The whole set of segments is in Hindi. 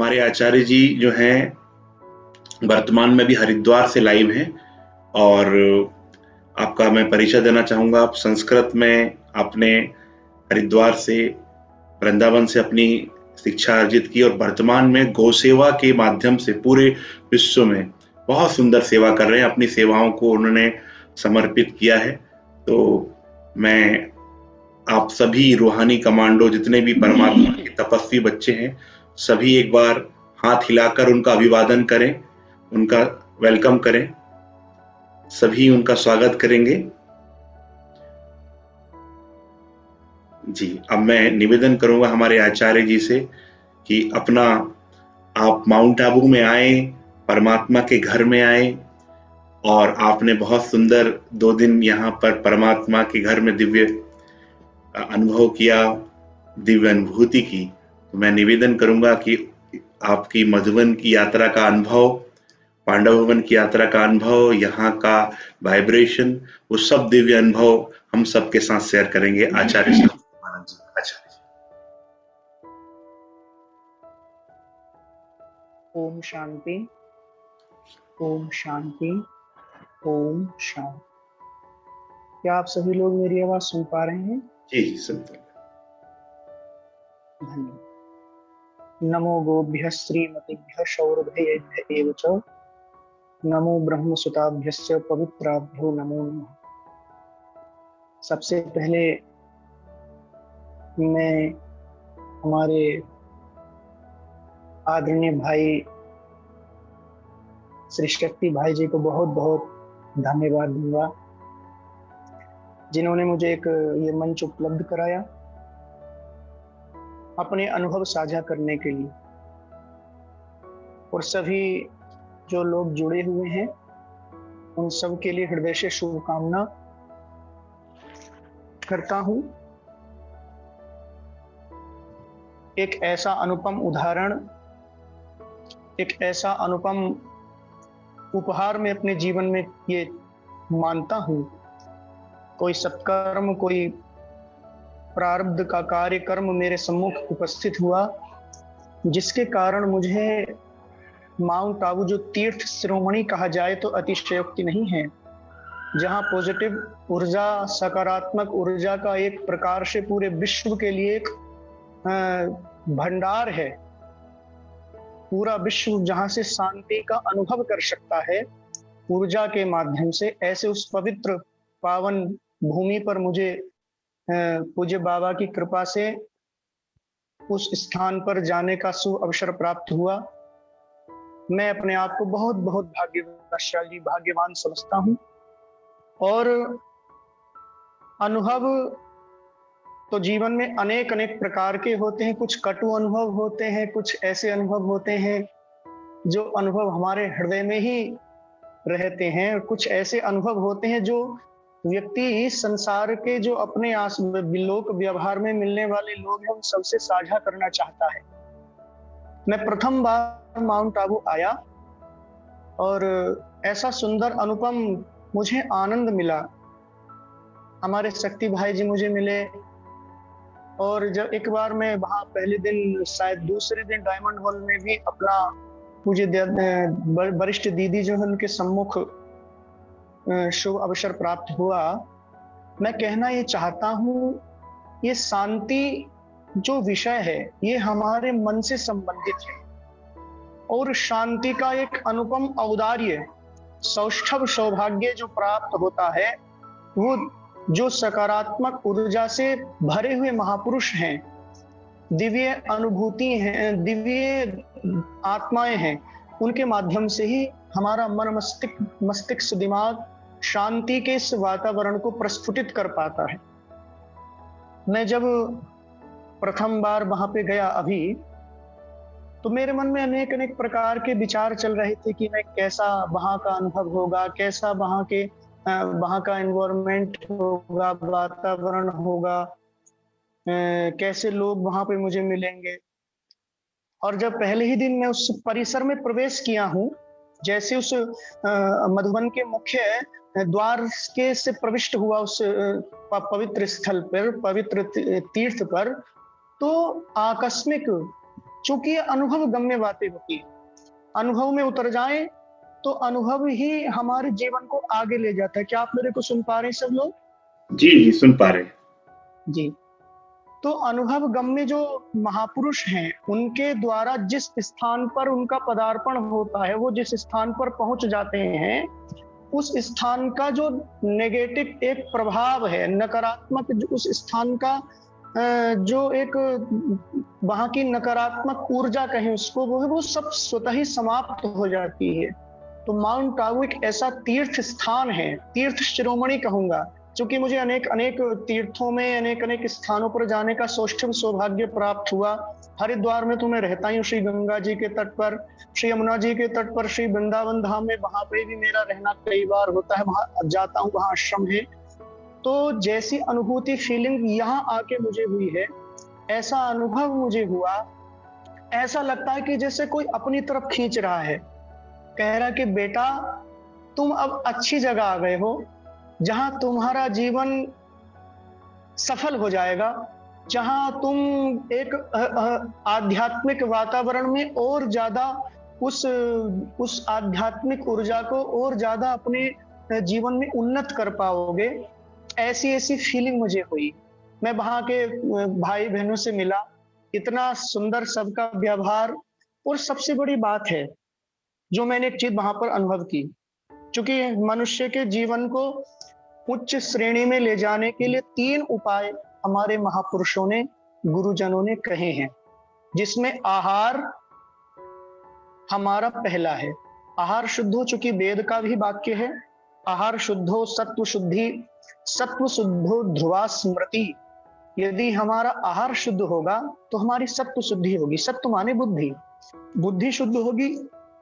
हमारे आचार्य जी जो हैं वर्तमान में भी हरिद्वार से लाइव हैं और आपका मैं परिचय देना चाहूँगा। आप संस्कृत में आपने हरिद्वार से वृंदावन से अपनी शिक्षा अर्जित की और वर्तमान में गौ सेवा के माध्यम से पूरे विश्व में बहुत सुंदर सेवा कर रहे हैं। अपनी सेवाओं को उन्होंने समर्पित किया है। तो मैं आप सभी रूहानी कमांडो जितने भी परमात्मा के तपस्वी बच्चे हैं, सभी एक बार हाथ हिलाकर उनका अभिवादन करें, उनका वेलकम करें, सभी उनका स्वागत करेंगे। जी, अब मैं निवेदन करूंगा हमारे आचार्य जी से कि अपना आप माउंट आबू में आए, परमात्मा के घर में आए और आपने बहुत सुंदर 2 दिन यहाँ पर परमात्मा के घर में दिव्य अनुभव किया, दिव्य अनुभूति की। तो मैं निवेदन करूंगा कि आपकी मधुबन की यात्रा का अनुभव, पांडव भवन की यात्रा का अनुभव, यहाँ का वाइब्रेशन, वो सब दिव्य अनुभव हम सबके साथ शेयर करेंगे। आचार्य जी, आचार्य जी। ओम शांति, ओम शांति, ओम शांति। क्या आप सभी लोग मेरी आवाज सुन पा रहे हैं? जी जी, सुनते हैं। धन्यवाद। नमो गोभ्यः श्रीमतिभ्यः सौरभ्येभ्यः एव च नमो ब्रह्मसुताभ्यश्च पवित्राभ्यो नमो नमः। सबसे पहले मैं हमारे आदरणीय भाई श्री शक्ति भाई जी को बहुत बहुत धन्यवाद दूंगा, जिन्होंने मुझे एक ये मंच उपलब्ध कराया अपने अनुभव साझा करने के लिए। और सभी जो लोग जुड़े हुए हैं उन सब के लिए हृदय से शुभकामना करता हूं। एक ऐसा अनुपम उदाहरण, एक ऐसा अनुपम उपहार मैं अपने जीवन में ये मानता हूं। कोई सत्कर्म, कोई प्रारब्ध का कार्यक्रम मेरे सम्मुख उपस्थित हुआ, जिसके कारण मुझे माउंट आबू जो तीर्थ शिरोमणि कहा जाए तो अतिशयोक्ति नहीं है, जहां पॉजिटिव ऊर्जा, सकारात्मक ऊर्जा का एक प्रकार से पूरे विश्व के लिए एक भंडार है। पूरा विश्व जहां से शांति का अनुभव कर सकता है ऊर्जा के माध्यम से, ऐसे उस पवित्र पावन भूमि पर मुझे पूज्य बाबा की कृपा से उस स्थान पर जाने का शुभ अवसर प्राप्त हुआ। मैं अपने आप को बहुत बहुत भाग्यशाली, भाग्यवान समझता हूँ। और अनुभव तो जीवन में अनेक अनेक प्रकार के होते हैं। कुछ कटु अनुभव होते हैं, कुछ ऐसे अनुभव होते हैं जो अनुभव हमारे हृदय में ही रहते हैं। कुछ ऐसे अनुभव होते हैं जो व्यक्ति संसार के जो अपने लोक व्यवहार में मिलने वाले लोग हैं उन सबसे साझा करना चाहता है। मैं प्रथम बार माउंट आबू आया और ऐसा सुंदर अनुपम मुझे आनंद मिला। हमारे शक्ति भाई जी मुझे मिले और जब एक बार मैं वहां पहले दिन, शायद दूसरे दिन डायमंड हॉल में भी अपना मुझे वरिष्ठ दीदी जो है उनके सम्मुख शुभ अवसर प्राप्त हुआ। मैं कहना ये चाहता हूँ, ये शांति जो विषय है ये हमारे मन से संबंधित है और शांति का एक अनुपम औदार्य, सौष्ठव सौभाग्य जो प्राप्त होता है वो जो सकारात्मक ऊर्जा से भरे हुए महापुरुष हैं, दिव्य अनुभूति हैं, दिव्य आत्माएं हैं, उनके माध्यम से ही हमारा मन, मस्तिष्क, दिमाग शांति के इस वातावरण को प्रस्फुटित कर पाता है। मैं जब प्रथम बार वहां पे गया अभी, तो मेरे मन में अनेक अनेक प्रकार के विचार चल रहे थे कि मैं कैसा वहां का अनुभव होगा, कैसा वहां का एनवायरनमेंट होगा, वातावरण होगा, कैसे लोग वहां पे मुझे मिलेंगे। और जब पहले ही दिन मैं उस परिसर में प्रवेश किया हूँ, जैसे उस मधुबन के मुख्य द्वार के से प्रविष्ट हुआ उस पवित्र स्थल पर, पवित्र तीर्थ पर, तो आकस्मिक चूंकि ये अनुभव गम्य बातें होती है, अनुभव में उतर जाएं तो अनुभव ही हमारे जीवन को आगे ले जाता है। क्या आप मेरे को सुन पा रहे हैं सब लोग? जी जी, सुन पा रहे हैं। जी। तो अनुभव गम्य जो महापुरुष हैं, उनके द्वारा जिस स्थान पर उनका पदार्पण होता है, वो जिस स्थान पर पहुंच जाते हैं, उस स्थान का जो नेगेटिव एक प्रभाव है, नकारात्मक उस स्थान का जो एक वहां की नकारात्मक ऊर्जा कहें उसको, वो है वो सब स्वतः ही समाप्त हो जाती है। तो माउंट आबू एक ऐसा तीर्थ स्थान है, तीर्थ शिरोमणि कहूंगा, क्योंकि मुझे अनेक अनेक तीर्थों में अनेक अनेक स्थानों पर जाने का सौभाग्य प्राप्त हुआ। हरिद्वार में तो मैं रहता ही हूँ, श्री गंगा जी के तट पर, श्री यमुना जी के तट पर, श्री वृंदावन धाम में, वहां पे भी मेरा रहना कई बार होता है, वहां जाता हूँ, वहां आश्रम है। तो जैसी अनुभूति फीलिंग यहाँ आके मुझे हुई है, ऐसा अनुभव मुझे हुआ, ऐसा लगता है कि जैसे कोई अपनी तरफ खींच रहा है, कह रहा कि बेटा तुम अब अच्छी जगह आ गए हो, जहां तुम्हारा जीवन सफल हो जाएगा, जहां तुम एक आध्यात्मिक वातावरण में और ज्यादा उस आध्यात्मिक ऊर्जा को और ज्यादा अपने जीवन में उन्नत कर पाओगे। ऐसी ऐसी फीलिंग मुझे हुई। मैं वहां के भाई बहनों से मिला, इतना सुंदर सबका व्यवहार, और सबसे बड़ी बात है जो मैंने एक चीज वहां पर अनुभव की, क्योंकि मनुष्य के जीवन को उच्च श्रेणी में ले जाने के लिए 3 उपाय हमारे महापुरुषों ने, गुरुजनों ने कहे हैं, जिसमें आहार हमारा पहला है। आहार शुद्धो, चूंकि वेद का भी वाक्य है, आहार शुद्धो सत्व शुद्धि, सत्व शुद्धो ध्रुवा स्मृति। यदि हमारा आहार शुद्ध होगा तो हमारी सत्व शुद्धि होगी। सत्व माने बुद्धि, बुद्धि शुद्ध होगी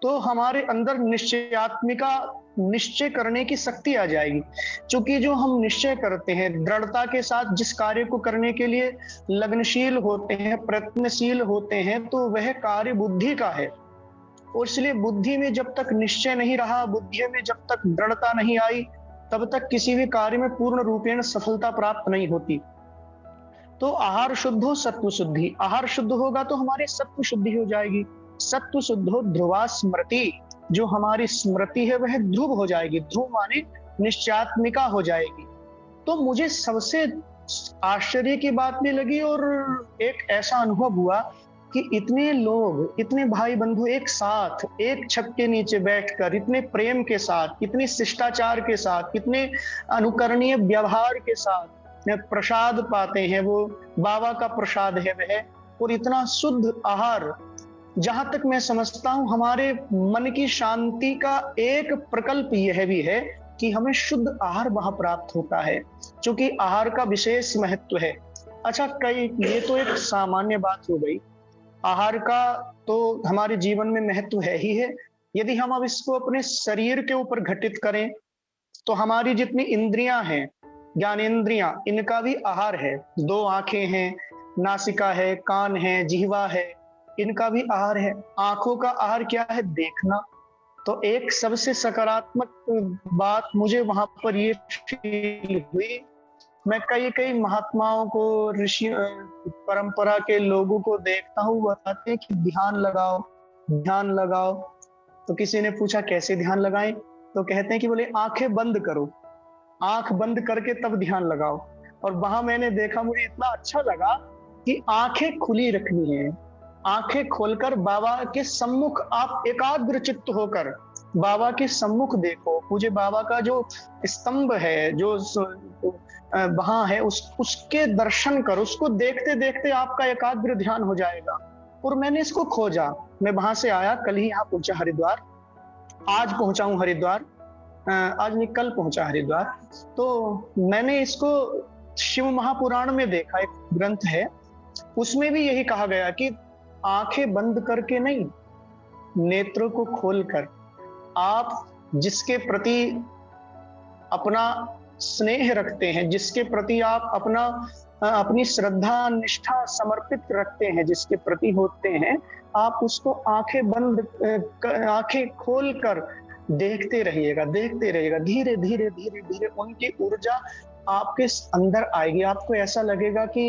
तो हमारे अंदर निश्चयात्मिका, निश्चय करने की शक्ति आ जाएगी। क्योंकि जो हम निश्चय करते हैं, दृढ़ता के साथ जिस कार्य को करने के लिए लगनशील होते हैं, प्रयत्नशील होते हैं, तो वह कार्य बुद्धि का है। और इसलिए बुद्धि में जब तक निश्चय नहीं रहा, बुद्धि में जब तक दृढ़ता नहीं आई, तब तक किसी भी कार्य में पूर्ण रूपेण सफलता प्राप्त नहीं होती। तो आहार शुद्ध हो सत्व शुद्धि, आहार शुद्ध होगा तो हमारी सत्व शुद्धि हो जाएगी। सत्व शुद्ध हो ध्रुवा स्मृति, जो हमारी स्मृति है वह ध्रुव हो जाएगी। ध्रुव माने निश्चयात्मिका हो जाएगी। तो मुझे सबसे आश्चर्य की बात भी लगी और एक ऐसा अनुभव हुआ कि इतने लोग, इतने भाई बंधु एक साथ एक छत के नीचे बैठकर इतने प्रेम के साथ, इतने शिष्टाचार के साथ, इतने अनुकरणीय व्यवहार के साथ प्रसाद पाते हैं। वो बाबा का प्रसाद है वह, और इतना शुद्ध आहार। जहां तक मैं समझता हूं हमारे मन की शांति का एक प्रकल्प यह भी है कि हमें शुद्ध आहार वहां प्राप्त होता है, क्योंकि आहार का विशेष महत्व है। अच्छा, ये तो एक सामान्य बात हो गई। आहार का तो हमारे जीवन में महत्व है ही है। यदि हम अब इसको अपने शरीर के ऊपर घटित करें तो हमारी जितनी इंद्रियां हैं, ज्ञानेंद्रियां, इनका भी आहार है। 2 आंखें हैं, नासिका है, कान है, जिह्वा है, इनका भी आहार है। आंखों का आहार क्या है? देखना। तो एक सबसे सकारात्मक बात मुझे वहां पर ये फील हुई। मैं कई कई महात्माओं को, ऋषि परंपरा के लोगों को देखता हूँ, बताते हैं कि ध्यान लगाओ, ध्यान लगाओ। तो किसी ने पूछा कैसे ध्यान लगाएं, तो कहते हैं कि बोले आंखें बंद करो, आंख बंद करके तब ध्यान लगाओ। और वहां मैंने देखा, मुझे इतना अच्छा लगा कि आंखें खुली रखनी है। आंखें खोलकर बाबा के सम्मुख आप एकाग्र चित्त होकर बाबा के सम्मुख देखो। मुझे बाबा का जो स्तंभ है, जो वहां है, उसके दर्शन करो। उसको देखते देखते आपका एकाग्र ध्यान हो जाएगा। और मैंने इसको खोजा। मैं वहां से आया, कल ही यहाँ पहुंचा हरिद्वार, आज पहुंचा हूँ हरिद्वार, आज नहीं कल पहुंचा हरिद्वार। तो मैंने इसको शिव महापुराण में देखा, एक ग्रंथ है, उसमें भी यही कहा गया कि आंखें बंद करके नहीं, नेत्रों को खोलकर आप जिसके प्रति अपना स्नेह रखते हैं, जिसके प्रति आप अपनी श्रद्धा निष्ठा समर्पित रखते हैं, जिसके प्रति होते हैं, आप उसको आंखें बंद, आंखें खोलकर देखते रहिएगा, देखते रहिएगा। धीरे धीरे धीरे धीरे उनकी ऊर्जा आपके अंदर आएगी। आपको ऐसा लगेगा कि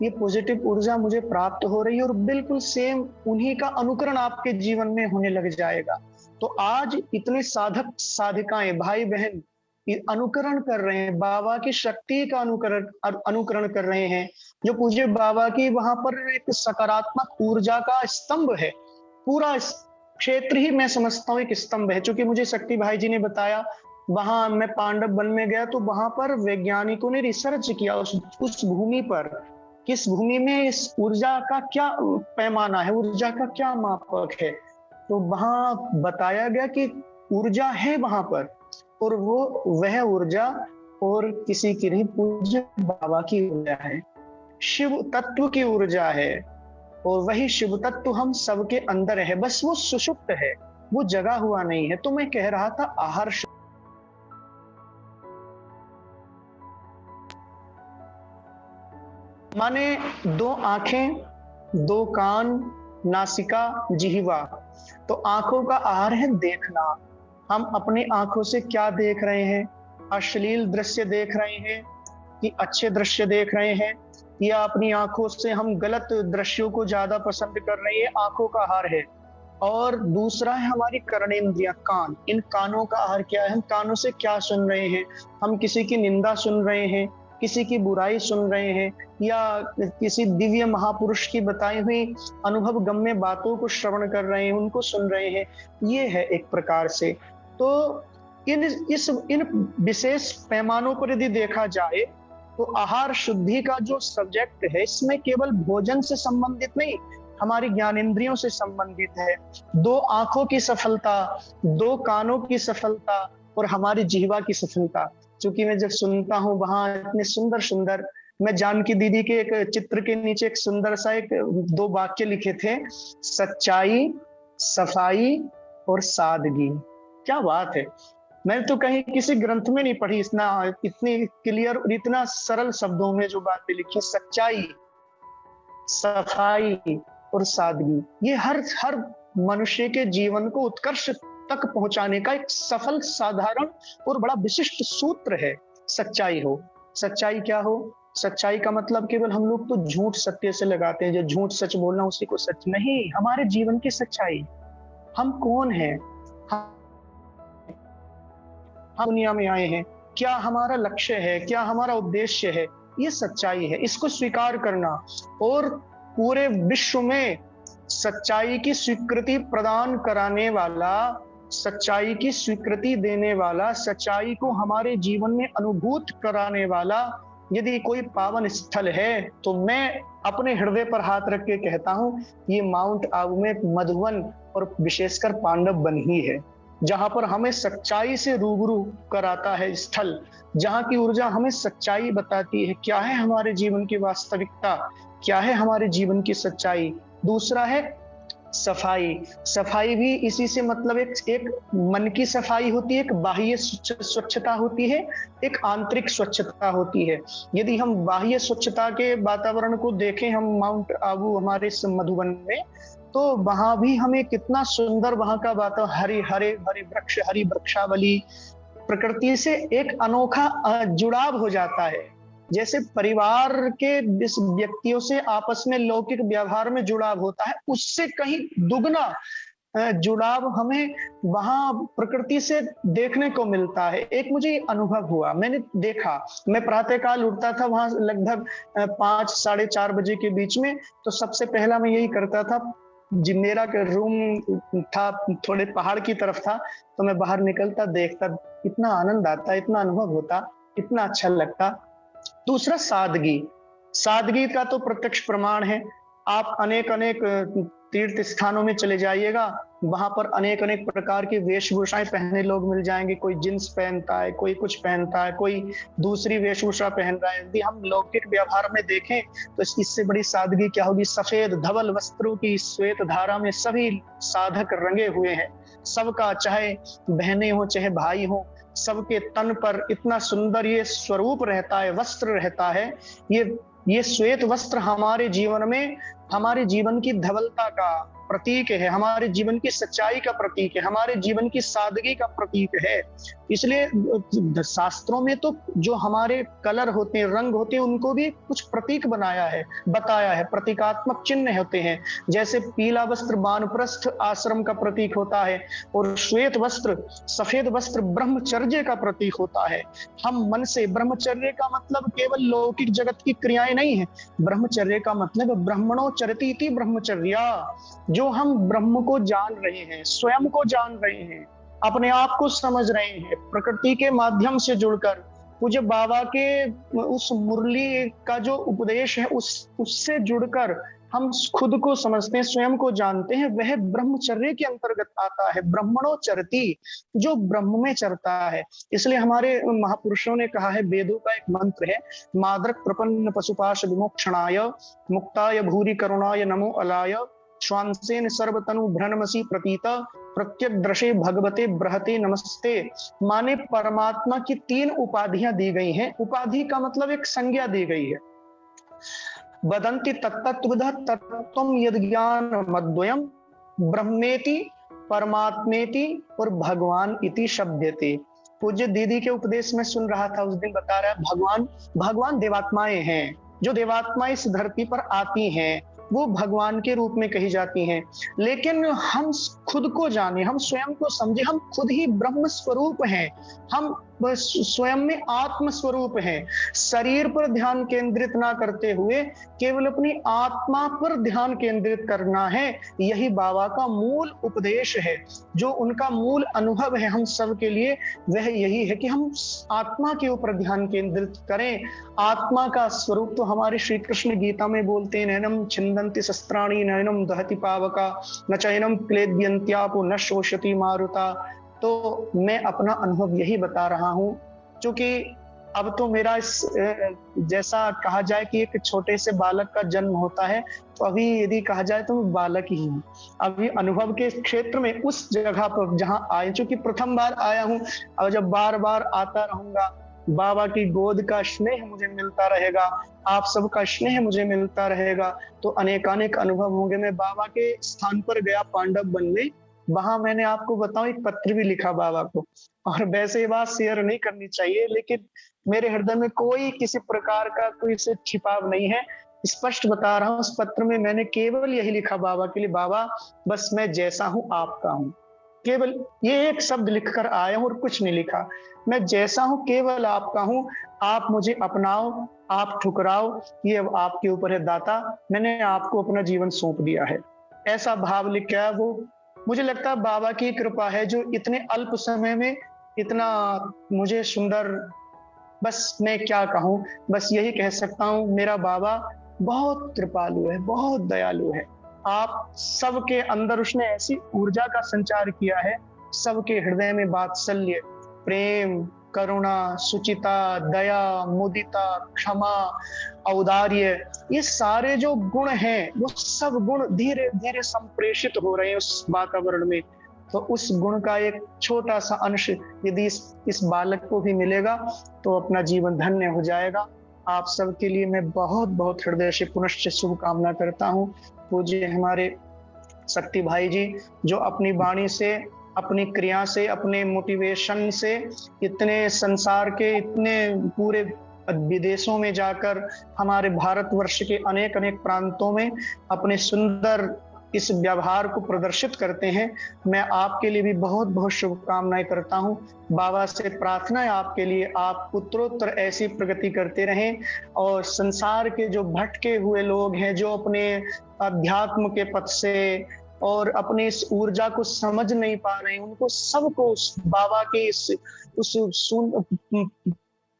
ये पॉजिटिव ऊर्जा मुझे प्राप्त हो रही है, और बिल्कुल सेम उन्हीं का अनुकरण आपके जीवन में होने लग जाएगा। तो आज इतने साधक साधिकाएं भाई बहन ये अनुकरण कर रहे हैं, बाबा की शक्ति का अनुकरण कर रहे हैं। जो पूज्य बाबा की वहां पर एक सकारात्मक ऊर्जा का स्तंभ है, पूरा क्षेत्र ही मैं समझता हूँ एक स्तंभ है। चूंकि मुझे शक्ति भाई जी ने बताया, वहां मैं पांडव वन में गया तो वहां पर वैज्ञानिकों ने रिसर्च किया उस भूमि पर, किस भूमि में इस ऊर्जा का क्या पैमाना है, ऊर्जा का क्या मापक है। तो वहां बताया गया कि ऊर्जा है वहां पर, और वह ऊर्जा और किसी की नहीं, पूज्य बाबा की ऊर्जा है, शिव तत्व की ऊर्जा है। और वही शिव तत्व हम सबके अंदर है, बस वो सुषुप्त है, वो जगा हुआ नहीं है। तो मैं कह रहा था आहार माने दो आंखें, दो कान, नासिका, जिह्वा। तो आंखों का आहार है देखना। हम अपनी आंखों से क्या देख रहे हैं? अश्लील दृश्य देख रहे हैं कि अच्छे दृश्य देख रहे हैं, या अपनी आंखों से हम गलत दृश्यों को ज्यादा पसंद कर रहे हैं? आंखों का आहार है। और दूसरा है हमारी कर्णेंद्रियां, कान। इन कानों का आहार क्या है? हम कानों से क्या सुन रहे हैं? हम किसी की निंदा सुन रहे हैं, किसी की बुराई सुन रहे हैं, या किसी दिव्य महापुरुष की बताई हुई अनुभव गम्य बातों को श्रवण कर रहे हैं, उनको सुन रहे हैं। ये है एक प्रकार से। तो इन विशेष पैमानों पर यदि देखा जाए तो आहार शुद्धि का जो सब्जेक्ट है, इसमें केवल भोजन से संबंधित नहीं, हमारी ज्ञानेंद्रियों से संबंधित है। दो आंखों की सफलता, दो कानों की सफलता, और हमारी जिह्वा की सफलता। क्योंकि मैं जब सुनता हूँ वहां इतने सुंदर सुंदर, मैं जानकी दीदी के एक चित्र के नीचे एक सुंदर सा एक दो वाक्य लिखे थे, सच्चाई, सफाई और सादगी। क्या बात है! मैंने तो कहीं किसी ग्रंथ में नहीं पढ़ी इतनी क्लियर और इतना सरल शब्दों में जो बातें लिखी। सच्चाई, सफाई और सादगी, ये हर मनुष्य के जीवन को उत्कर्ष तक पहुंचाने का एक सफल, साधारण और बड़ा विशिष्ट सूत्र है। सच्चाई हो। सच्चाई क्या हो? सच्चाई का मतलब केवल हम लोग तो झूठ सत्य से लगाते हैं, जो झूठ सच बोलना उसी को सच नहीं। हमारे जीवन की सच्चाई, हम कौन हैं, हम दुनिया में आए हैं, क्या हमारा लक्ष्य है, क्या हमारा उद्देश्य है, ये सच्चाई है। इसको स्वीकार करना और पूरे विश्व में सच्चाई की स्वीकृति प्रदान कराने वाला, सच्चाई की स्वीकृति देने वाला, सच्चाई को हमारे जीवन में अनुभूत कराने वाला यदि कोई पावन स्थल है, तो मैं अपने हृदय पर हाथ रख के कहता हूं, ये माउंट आबू में मधुवन और विशेषकर पांडव वन ही है, जहां पर हमें सच्चाई से रूबरू कराता है स्थल, जहां की ऊर्जा हमें सच्चाई बताती है, क्या है हमारे जीवन की वास्तविकता, क्या है हमारे जीवन की सच्चाई। दूसरा है सफाई। सफाई भी इसी से मतलब एक मन की सफाई होती है, एक बाह्य स्वच्छता होती है, एक आंतरिक स्वच्छता होती है। यदि हम बाह्य स्वच्छता के वातावरण को देखें, हम माउंट आबू हमारे मधुबन में, तो वहां भी हमें कितना सुंदर वहां का वातावरण, हरे हरे भरे वृक्ष, हरी वृक्षावली, प्रकृति से एक अनोखा जुड़ाव हो जाता है। जैसे परिवार के जिस व्यक्तियों से आपस में लौकिक व्यवहार में जुड़ाव होता है, उससे कहीं दुगना जुड़ाव हमें वहां प्रकृति से देखने को मिलता है। एक मुझे अनुभव हुआ, मैंने देखा, मैं प्रातःकाल उठता था वहां लगभग 5 साढ़े 4 बजे के बीच में, तो सबसे पहला मैं यही करता था, जी मेरा रूम था थोड़े पहाड़ की तरफ था, तो मैं बाहर निकलता, देखता, इतना आनंद आता, इतना अनुभव होता, इतना अच्छा लगता। दूसरा सादगी। सादगी का तो प्रत्यक्ष प्रमाण है। आप अनेक अनेक तीर्थ स्थानों में चले जाइएगा, वहां पर अनेक अनेक प्रकार की वेशभूषाएं पहने लोग मिल जाएंगे। कोई जींस पहनता है, कोई कुछ पहनता है, कोई दूसरी वेशभूषा पहन रहा है। यदि हम लौकिक व्यवहार में देखें तो इससे बड़ी सादगी क्या होगी? सफेद धवल वस्त्रों की श्वेत धारा में सभी साधक रंगे हुए हैं। सबका, चाहे बहनें हो चाहे भाई हो, सबके तन पर इतना सुंदर ये स्वरूप रहता है, वस्त्र रहता है। ये श्वेत वस्त्र हमारे जीवन में हमारे जीवन की धवलता का प्रतीक है, हमारे जीवन की सच्चाई का प्रतीक है, हमारे जीवन की सादगी का प्रतीक है। इसलिए शास्त्रों में तो जो हमारे कलर होते हैं, रंग होते हैं, उनको भी कुछ प्रतीक बनाया है, बताया है, प्रतीकात्मक चिन्ह होते हैं। जैसे पीला वस्त्र वानप्रस्थ आश्रम का प्रतीक होता है, और श्वेत वस्त्र, सफेद वस्त्र ब्रह्मचर्य का प्रतीक होता है। हम मन से, ब्रह्मचर्य का मतलब केवल लौकिक जगत की क्रियाएं नहीं है, ब्रह्मचर्य का मतलब ब्रह्मणो चरती इति ब्रह्मचर्या, जो हम ब्रह्म को जान रहे हैं, स्वयं को जान रहे हैं, अपने आप को समझ रहे हैं, प्रकृति के माध्यम से जुड़कर पूज्य बाबा के उस मुरली का जो उपदेश है उससे जुड़कर हम खुद को समझते हैं, स्वयं को जानते हैं, वह ब्रह्मचर्य के अंतर्गत आता है। ब्रह्मणो चरती, जो ब्रह्म में चरता है। इसलिए हमारे महापुरुषों ने कहा है, वेदों का एक मंत्र है, माद्रक प्रपन्न पशुपाश विमोक्षणाय मुक्ताय भूरि करुणाय नमो अलाय श्वांसेन सर्वतनु भ्रनमसी प्रतीत प्रत्यग्रशे भगवते बृहते नमस्ते। माने परमात्मा की 3 उपाधियां दी गई हैं। उपाधि का मतलब एक संज्ञा दी गई है। वदन्ति तत्तत्त्वविदः तत्त्वं यद् ज्ञानमद्वयं ब्रह्मेति परमात्मेति और भगवान इति शब्दते। पूज्य दीदी के उपदेश में सुन रहा था, उस दिन बता रहा है, भगवान देवात्माएं हैं। जो देवात्माएं इस धरती पर आती हैं वो भगवान के रूप में कही जाती हैं। लेकिन हम खुद को जाने, हम स्वयं को समझे, हम खुद ही ब्रह्म स्वरूप हैं, हम स्वयं में आत्म स्वरूप हैं। शरीर पर ध्यान केंद्रित ना करते हुए केवल अपनी आत्मा पर ध्यान केंद्रित करना है। यही बाबा का मूल उपदेश है, जो उनका मूल अनुभव है हम सब के लिए, वह यही है कि हम आत्मा के ऊपर ध्यान केंद्रित करें। आत्मा का स्वरूप तो हमारे श्री कृष्ण गीता में बोलते हैं, नैनम छिन्दन्ति शस्त्राणि नैनम दहति पावका न चैनम क्लेद्यन्त्यापो न शोषति मारुता। तो मैं अपना अनुभव यही बता रहा हूं, क्योंकि अब तो मेरा जैसा कहा जाए कि एक छोटे से बालक का जन्म होता है, तो अभी यदि कहा जाए तो मैं बालक ही हूँ। अभी अनुभव के क्षेत्र में उस जगह पर जहां आए, चूंकि प्रथम बार आया हूँ, और जब बार बार आता रहूंगा, बाबा की गोद का स्नेह मुझे मिलता रहेगा, आप सबका स्नेह मुझे मिलता रहेगा, तो अनेकानेक अनुभव होंगे। मैं बाबा के स्थान पर गया पांडव बनने, वहां मैंने आपको बताऊं एक पत्र भी लिखा बाबा को, और वैसे ये बात शेयर नहीं करनी चाहिए, लेकिन मेरे हृदय में कोई किसी प्रकार का कोई से छिपाव नहीं है, स्पष्ट बता रहा हूँ। उस पत्र में मैंने केवल यही लिखा बाबा के लिए, बाबा बस मैं जैसा हूँ आपका हूँ, केवल ये एक शब्द लिखकर आया हूँ और कुछ नहीं लिखा। मैं जैसा हूँ केवल आपका हूँ, आप मुझे अपनाओ, आप ठुकराओ, ये अब आपके ऊपर है दाता, मैंने आपको अपना जीवन सौंप दिया है। ऐसा भाव लिख के आया वो। मुझे लगता है बाबा की कृपा है, जो इतने अल्प समय में इतना मुझे सुंदर, बस मैं क्या कहूँ, बस यही कह सकता हूँ, मेरा बाबा बहुत कृपालु है, बहुत दयालु है। आप सबके अंदर उसने ऐसी ऊर्जा का संचार किया है, सबके हृदय में वात्सल्य, प्रेम, करुणा, सुचिता, दया, मुदिता, क्षमा, औदार्य, ये सारे जो गुण हैं, वो सब गुण धीरे धीरे संप्रेषित हो रहे हैं उस वातावरण में। तो उस गुण का एक छोटा सा अंश यदि इस बालक को भी मिलेगा तो अपना जीवन धन्य हो जाएगा। आप सबके लिए मैं बहुत बहुत हृदय से पुनश्च शुभकामना करता हूँ। पूज्य हमारे शक्ति भाई जी, जो अपनी वाणी से, अपनी क्रिया से, अपने मोटिवेशन से इतने संसार के, इतने पूरे विदेशों में जाकर हमारे भारतवर्ष के अनेक अनेक प्रांतों में अपने सुंदर इस व्यवहार को प्रदर्शित करते हैं। मैं आपके लिए भी बहुत बहुत शुभकामनाएं करता हूं। बाबा से प्रार्थना है आपके लिए, आप उत्तरोत्तर ऐसी प्रगति करते रहें, और संसार के जो भटके हुए लोग हैं, जो अपने अध्यात्म के पथ से और अपनी इस ऊर्जा को समझ नहीं पा रहे हैं, उनको सबको उस बाबा के उस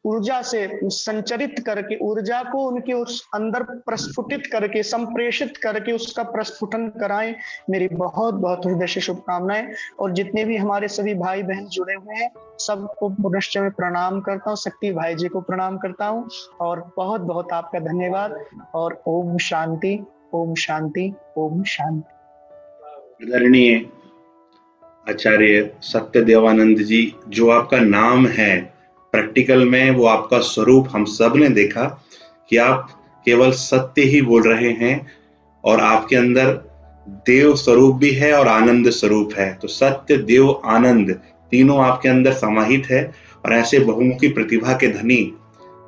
ऊर्जा से संचरित करके, ऊर्जा को उनके उस अंदर प्रस्फुटित करके, संप्रेषित करके उसका प्रस्फुटन कराएं। मेरी बहुत बहुत हृदय से शुभकामनाएं। और जितने भी हमारे सभी भाई बहन जुड़े हुए हैं, सबको पुनश्च में प्रणाम करता हूँ, शक्ति भाई जी को प्रणाम करता हूँ, और बहुत बहुत आपका धन्यवाद। और ओम शांति, ओम शांति, ओम शांति। आदरणीय आचार्य सत्यदेवानंद जी, जो आपका नाम है, प्रैक्टिकल में वो आपका स्वरूप हम सब ने देखा कि आप केवल सत्य ही बोल रहे हैं, और आपके अंदर देव स्वरूप भी है और आनंद स्वरूप है। तो सत्य, देव, आनंद तीनों आपके अंदर समाहित है। और ऐसे बहुमुखी प्रतिभा के धनी,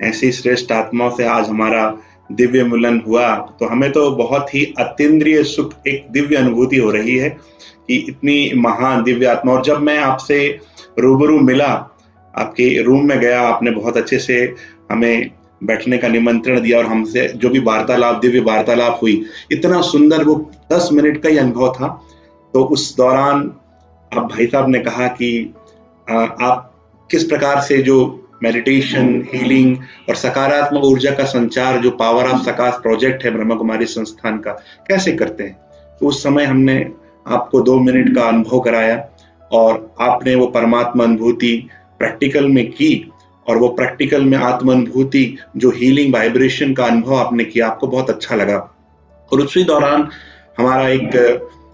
ऐसी श्रेष्ठ आत्माओं से आज हमारा दिव्य मिलन हुआ, तो हमें तो बहुत ही अतीन्द्रिय सुख, एक दिव्य अनुभूति हो रही है कि इतनी महान दिव्य आत्मा। और जब मैं आपसे रूबरू मिला, आपके रूम में गया, आपने बहुत अच्छे से हमें बैठने का निमंत्रण दिया और हमसे जो भी वार्तालाप, दिव्य वार्तालाप हुई, इतना सुंदर, वो 10 मिनट का ही अनुभव था। तो उस दौरान आप भाई साहब ने कहा कि आप किस प्रकार से जो मेडिटेशन, हीलिंग और सकारात्मक ऊर्जा का संचार, जो पावर ऑफ सकाश प्रोजेक्ट है ब्रह्मा कुमारी संस्थान का, कैसे करते हैं। तो उस समय हमने आपको 2 मिनट का अनुभव कराया और आपने वो परमात्मा अनुभूति प्रैक्टिकल में की। और वो प्रैक्टिकल में आत्म अनुभूति, जो हीलिंग वाइब्रेशन का अनुभव आपने किया, आपको बहुत अच्छा लगा। और उसी दौरान हमारा एक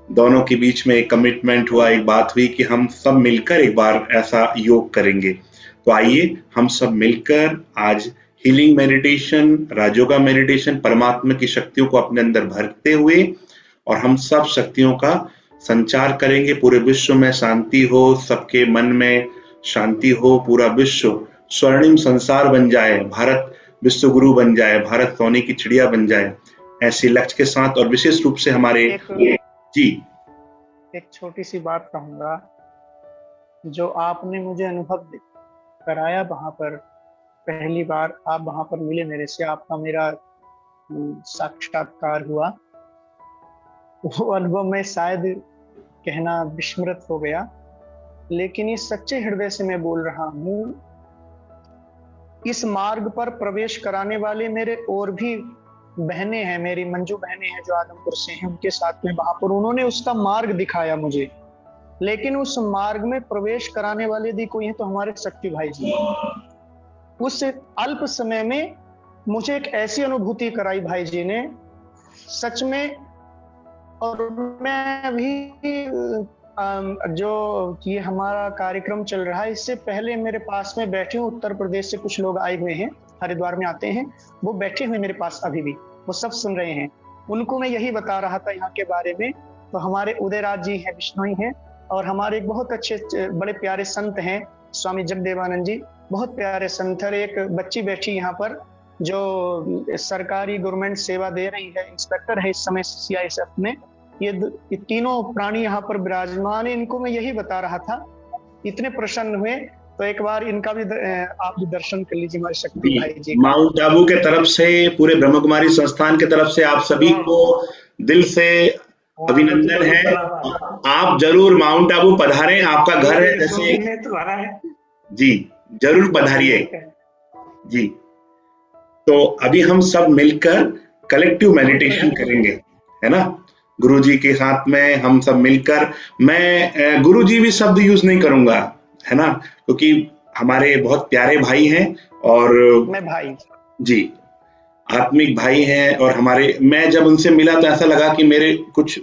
दोनों के बीच में एक कमिटमेंट हुआ, एक बात हुई कि हम सब मिलकर एक बार ऐसा योग करेंगे। तो आइए हम सब मिलकर आज हीलिंग मेडिटेशन, राजयोगा मेडिटेशन, परमात्मा की शक्तियों को अपने अंदर भरते हुए और हम सब शक्तियों का संचार करेंगे। पूरे विश्व में शांति हो, सबके मन में शांति हो, पूरा विश्व स्वर्णिम संसार बन जाए, भारत विश्व गुरु बन जाए, भारत सोने की चिड़िया बन जाए, ऐसे लक्ष्य के साथ। और विशेष रूप से हमारे जी एक छोटी सी बात कहूंगा, जो आपने मुझे अनुभव कराया वहां पर, पहली बार आप वहां पर मिले मेरे से, आपका मेरा साक्षात्कार हुआ, वो अनुभव मैं शायद कहना विस्मृत हो गया, लेकिन इस सच्चे हृदय से मैं बोल रहा हूँ। इस मार्ग पर प्रवेश कराने वाले मेरे और भी बहनें हैं, मेरी मंजू बहनें हैं जो आदमपुर से हैं, उनके साथ में वहां पर उन्होंने उसका मार्ग दिखाया मुझे। लेकिन उस मार्ग में प्रवेश कराने वाले यदि कोई है तो हमारे शक्ति भाई जी। उस अल्प समय में मुझे एक ऐसी अनुभूति कराई भाई जी ने, सच में। और मैं अभी जो ये हमारा कार्यक्रम चल रहा है, इससे पहले मेरे पास में बैठे हुए उत्तर प्रदेश से कुछ लोग आए हुए हैं, हरिद्वार में आते हैं, वो बैठे हुए मेरे पास अभी भी, वो सब सुन रहे हैं। उनको मैं यही बता रहा था यहाँ के बारे में। तो हमारे उदयराज जी हैं, विष्णोई हैं, और हमारे एक बहुत अच्छे बड़े प्यारे संत हैं स्वामी जगदेवानंद जी, बहुत प्यारे संत। और एक बच्ची बैठी यहाँ पर जो सरकारी गवर्नमेंट सेवा दे रही है, इंस्पेक्टर है इस समय CISF में। ये तीनों प्राणी यहाँ पर विराजमान है। इनको मैं यही बता रहा था, इतने प्रसन्न हुए। तो एक बार इनका भी आप भी दर्शन कर लीजिए हमारे शक्ति भाई जी। माउंट आबू के तरफ से, पूरे ब्रह्म कुमारी संस्थान के तरफ से आप सभी को दिल से अभिनंदन है। आप जरूर माउंट आबू पधारें, आपका घर है जैसे। जी जरूर पधारिए जी। तो अभी हम सब मिलकर कलेक्टिव मेडिटेशन करेंगे, है ना, गुरुजी के साथ में हम सब मिलकर। मैं गुरुजी भी शब्द यूज नहीं करूंगा, है ना, क्योंकि हमारे बहुत प्यारे भाई हैं और मैं भाई जी आत्मिक भाई हैं। और हमारे, मैं जब उनसे मिला तो ऐसा लगा कि मेरे कुछ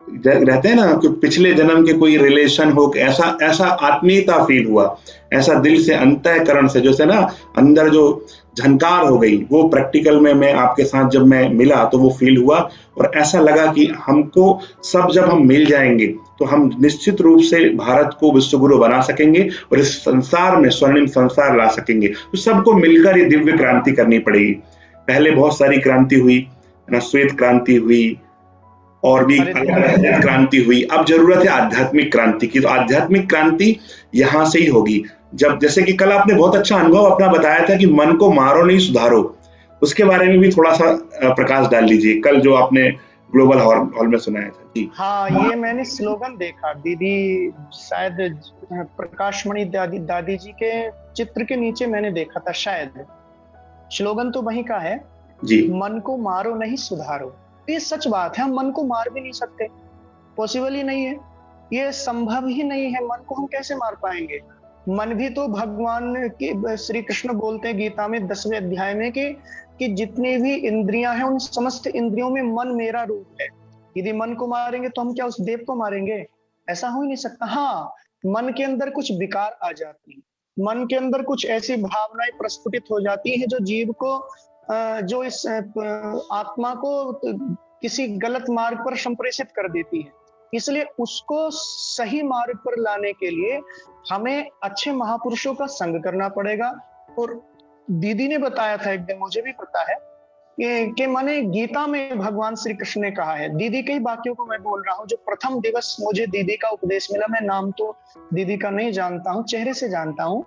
रहते हैं ना कि पिछले जन्म के कोई रिलेशन हो, ऐसा ऐसा आत्मीयता फील हुआ, ऐसा दिल से अंतःकरण से जैसे ना अंदर जो झनकार हो गई, वो प्रैक्टिकल में मैं आपके साथ जब मैं मिला तो वो फील हुआ। और ऐसा लगा कि हमको सब जब हम मिल जाएंगे तो हम निश्चित रूप से भारत को विश्वगुरु बना सकेंगे और इस संसार में स्वर्णिम संसार ला सकेंगे। तो सबको मिलकर ये दिव्य क्रांति करनी पड़ेगी। पहले बहुत सारी क्रांति हुई ना, श्वेत क्रांति हुई और भी अलग क्रांति हुई, अब जरूरत है आध्यात्मिक क्रांति की। तो आध्यात्मिक क्रांति यहाँ से ही होगी। जब जैसे कि कल आपने बहुत अच्छा अनुभव अपना बताया था कि मन को मारो नहीं सुधारो, उसके बारे में भी थोड़ा सा प्रकाश डाल लीजिए, कल जो आपने ग्लोबल हॉल में सुनाया था जी। हाँ, ये मैंने स्लोगन देखा, दीदी शायद प्रकाशमणि दादी जी के चित्र के नीचे मैंने देखा था शायद। स्लोगन तो वही का है जी, मन को मारो नहीं सुधारो। ये सच बात है, हम मन को मार भी नहीं सकते, पॉसिबल ही नहीं है, ये संभव ही नहीं है। मन को हम कैसे मार पाएंगे? मन भी तो भगवान के, श्री कृष्ण बोलते हैं गीता में 10वें अध्याय में कि जितनी भी इंद्रियां हैं उन समस्त इंद्रियों में मन मेरा रूप है। यदि मन को मारेंगे तो हम क्या उस देव को मारेंगे? ऐसा हो ही नहीं सकता। हाँ, मन के अंदर कुछ विकार आ जाती है, मन के अंदर कुछ ऐसी भावनाएं प्रस्फुटित हो जाती हैं जो जीव को, जो इस आत्मा को किसी गलत मार्ग पर संप्रेषित कर देती है। इसलिए उसको सही मार्ग पर लाने के लिए हमें अच्छे महापुरुषों का संग करना पड़ेगा। और दीदी ने बताया था एक दिन, मुझे भी पता है कि माने गीता में भगवान श्री कृष्ण ने कहा है, दीदी के ही वाक्यों को मैं बोल रहा हूँ, जो प्रथम दिवस मुझे दीदी का उपदेश मिला, मैं नाम तो दीदी का नहीं जानता हूँ, चेहरे से जानता हूँ।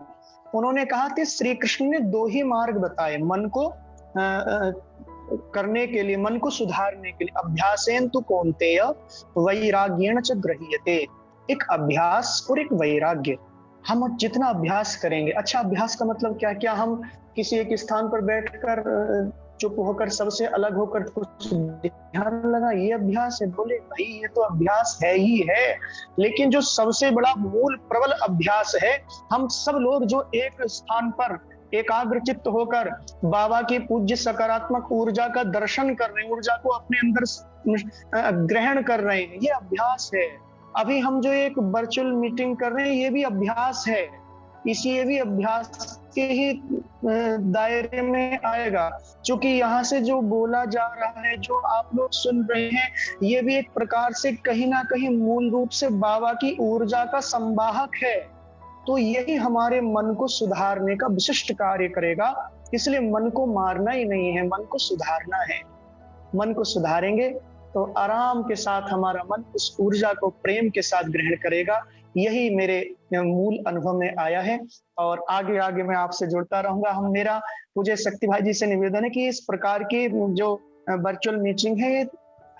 उन्होंने कहा कि श्री कृष्ण ने दो ही मार्ग बताए मन को करने के लिए, मन को सुधारने के लिए। अभ्यासेन तु कौन्तेय वैराग्येण च गृह्यते। एक अभ्यास और एक वैराग्य। हम जितना अभ्यास करेंगे, अच्छा अभ्यास का मतलब क्या? क्या हम किसी एक स्थान पर बैठकर चुप होकर सबसे अलग होकर कुछ ध्यान लगा, ये अभ्यास है? बोले भाई ये तो अभ्यास है ही है, लेकिन जो सबसे बड़ा मूल प्रबल अभ्यास है, हम सब लोग जो एक स्थान पर एकाग्रचित्त होकर बाबा की पूज्य सकारात्मक ऊर्जा का दर्शन कर रहे हैं, ऊर्जा को अपने अंदर ग्रहण कर रहे हैं, ये अभ्यास है। अभी हम जो एक वर्चुअल मीटिंग कर रहे हैं, ये भी अभ्यास है। ये भी अभ्यास के ही दायरे में आएगा, क्योंकि यहाँ से जो बोला जा रहा है, जो आप लोग सुन रहे हैं, ये भी एक प्रकार से कहीं ना कहीं मूल रूप से बाबा की ऊर्जा का संवाहक है। तो यही हमारे मन को सुधारने का विशिष्ट कार्य करेगा। इसलिए मन को मारना ही नहीं है, मन को सुधारना है। मन को सुधारेंगे तो आराम के साथ हमारा मन उस ऊर्जा को प्रेम के साथ ग्रहण करेगा। यही मेरे मूल अनुभव में आया है, और आगे आगे मैं आपसे जुड़ता रहूंगा। हम मेरा मुझे शक्ति भाई जी से निवेदन है कि इस प्रकार की जो वर्चुअल मीटिंग है,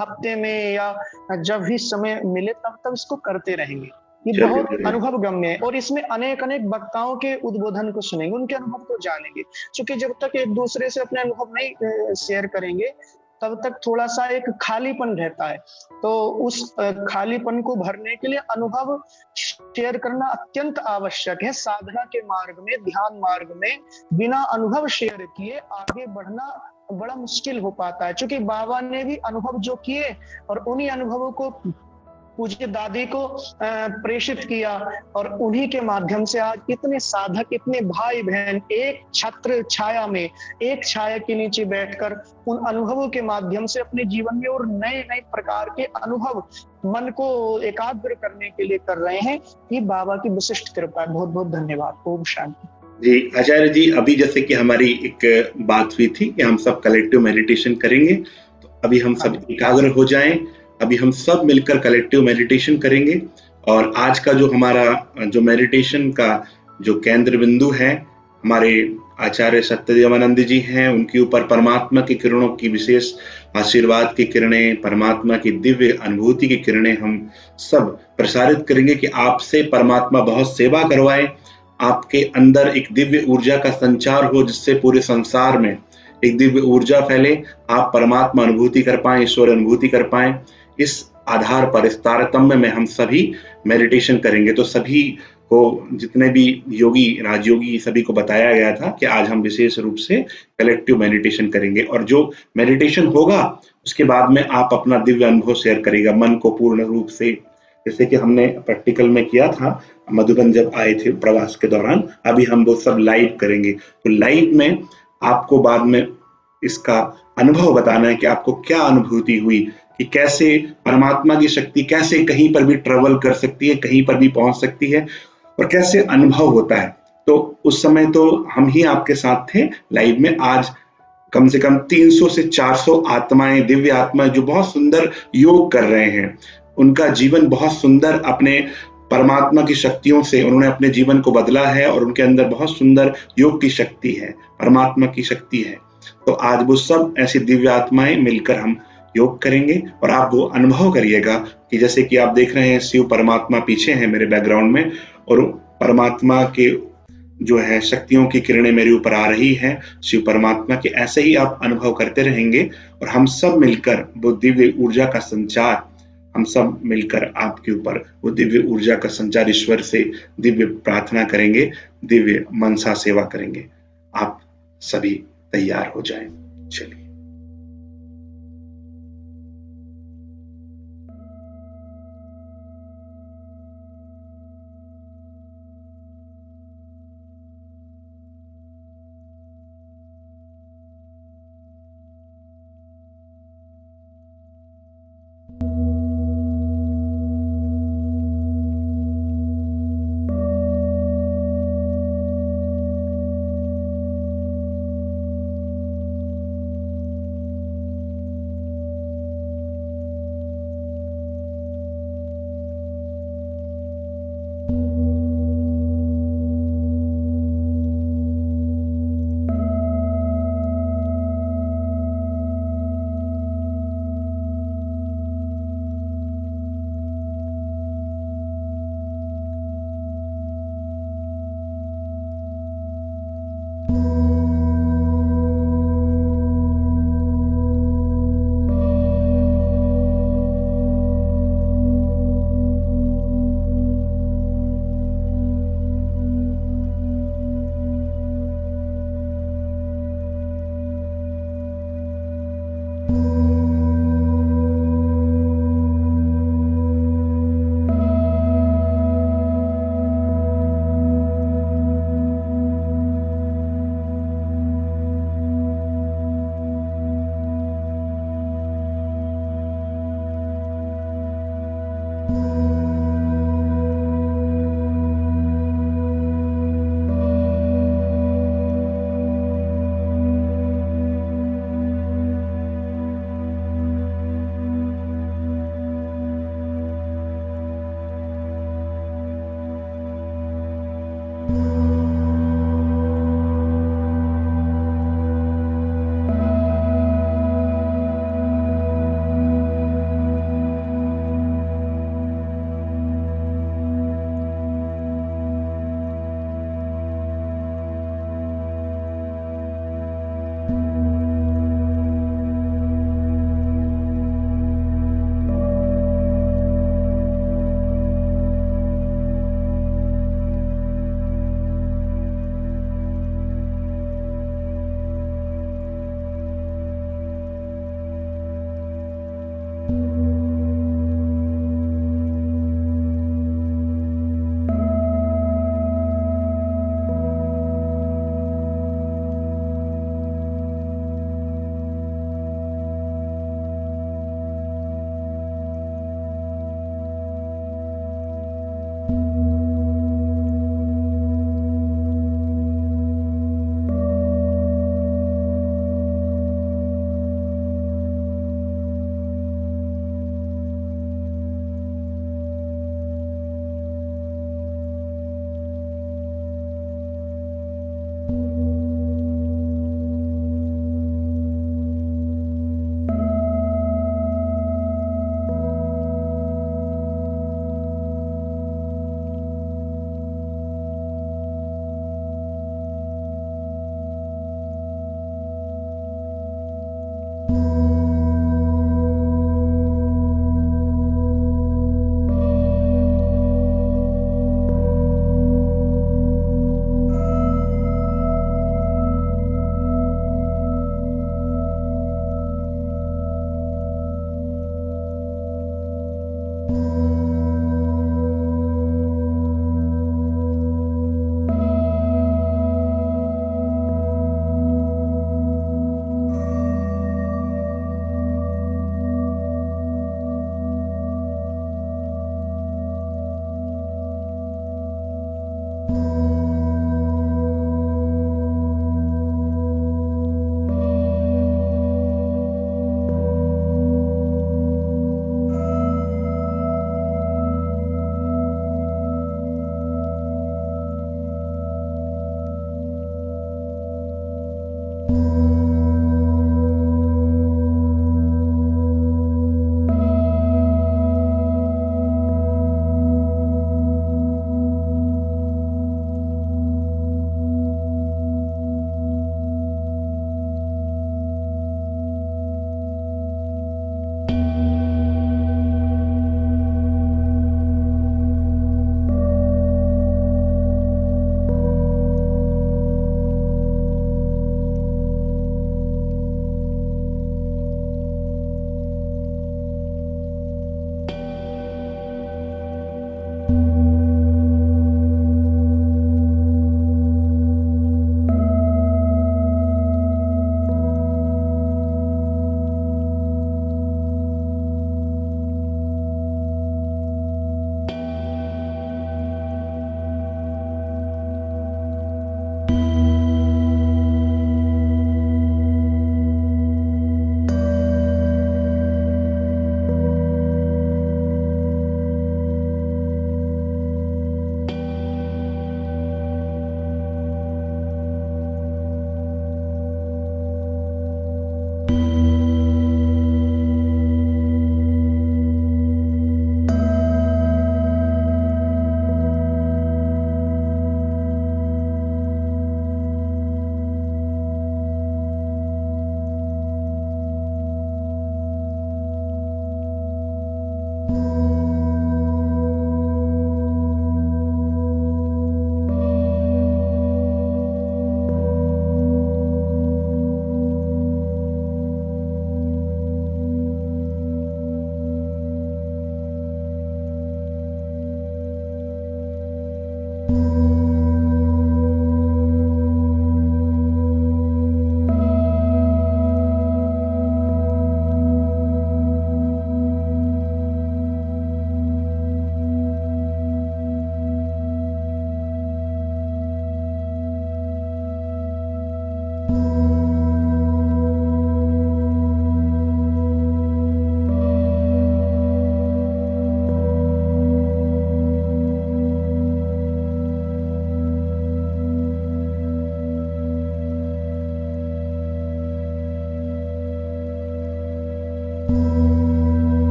हफ्ते में या जब भी समय मिले तब तब इसको करते रहेंगे। ये चलिए बहुत चलिए। अनुभव गम्य है, और इसमें अनेक अनेक वक्ताओं के उद्बोधन को सुनेंगे, उनके अनुभव को जानेंगे। क्योंकि जब तक एक दूसरे से अपने अनुभव नहीं शेयर करेंगे, तब तक थोड़ा सा एक खालीपन रहता है। तो उस खालीपन को भरने के लिए अनुभव शेयर करना अत्यंत आवश्यक है। साधना के मार्ग में, ध्यान मार्ग में बिना अनुभव शेयर किए आगे बढ़ना बड़ा मुश्किल हो पाता है। क्योंकि बाबा ने भी अनुभव जो किए, और उन्हीं अनुभवों को पूज्य दादी को प्रेषित किया, और उन्हीं के माध्यम से आज इतने साधक, इतने भाई बहन एक छत्र छाया में, एक छाया के नीचे बैठकर उन अनुभवों के माध्यम से अपने जीवन में और नए नए प्रकार के अनुभव मन को एकाग्र करने के लिए कर रहे हैं। ये बाबा की विशिष्ट कृपा है। बहुत बहुत धन्यवाद। ओम शांति। जी आचार्य जी, अभी जैसे कि हमारी एक बात हुई थी कि हम सब कलेक्टिव मेडिटेशन करेंगे, तो अभी हम हाँ सब एकाग्र हो जाएं। अभी हम सब मिलकर कलेक्टिव मेडिटेशन करेंगे। और आज का जो हमारा जो मेडिटेशन का जो केंद्र बिंदु है, हमारे आचार्य सत्यदेवानंद जी हैं, उनके ऊपर परमात्मा की किरणों की विशेष आशीर्वाद की किरणें, परमात्मा की दिव्य अनुभूति की किरणें हम सब प्रसारित करेंगे कि आपसे परमात्मा बहुत सेवा करवाए, आपके अंदर एक दिव्य ऊर्जा का संचार हो, जिससे पूरे संसार में एक दिव्य ऊर्जा फैले, आप परमात्मा अनुभूति कर पाए, ईश्वर अनुभूति कर पाए। इस आधार पर, इस तारतम्य में हम सभी मेडिटेशन करेंगे। तो सभी को, जितने भी योगी, राजयोगी, सभी को बताया गया था कि आज हम विशेष रूप से कलेक्टिव मेडिटेशन करेंगे। और जो मेडिटेशन होगा उसके बाद में आप अपना दिव्य अनुभव शेयर करेगा मन को पूर्ण रूप से, जैसे कि हमने प्रैक्टिकल में किया था मधुबन जब आए थे प्रवास के दौरान। अभी हम वो सब लाइव करेंगे। तो लाइव में आपको बाद में इसका अनुभव बताना है कि आपको क्या अनुभूति हुई, कि कैसे परमात्मा की शक्ति कैसे कहीं पर भी ट्रेवल कर सकती है, कहीं पर भी पहुंच सकती है, और कैसे अनुभव होता है। तो उस समय तो हम ही आपके साथ थे लाइव में। आज कम से कम 300 से 400 आत्माएं, दिव्य आत्माएं, जो बहुत सुंदर योग कर रहे हैं, उनका जीवन बहुत सुंदर अपने परमात्मा की शक्तियों से उन्होंने अपने जीवन को बदला है, और उनके अंदर बहुत सुंदर योग की शक्ति है, परमात्मा की शक्ति है। तो आज वो सब ऐसी दिव्य आत्माएं मिलकर हम योग करेंगे, और आप वो अनुभव करिएगा कि जैसे कि आप देख रहे हैं शिव परमात्मा पीछे हैं मेरे बैकग्राउंड में, और परमात्मा के जो है शक्तियों की किरणें मेरे ऊपर आ रही हैं शिव परमात्मा के। ऐसे ही आप अनुभव करते रहेंगे, और हम सब मिलकर वो दिव्य ऊर्जा का संचार, हम सब मिलकर आपके ऊपर वो दिव्य ऊर्जा का संचार ईश्वर से दिव्य प्रार्थना करेंगे, दिव्य मनसा सेवा करेंगे। आप सभी तैयार हो जाएं। चलिए।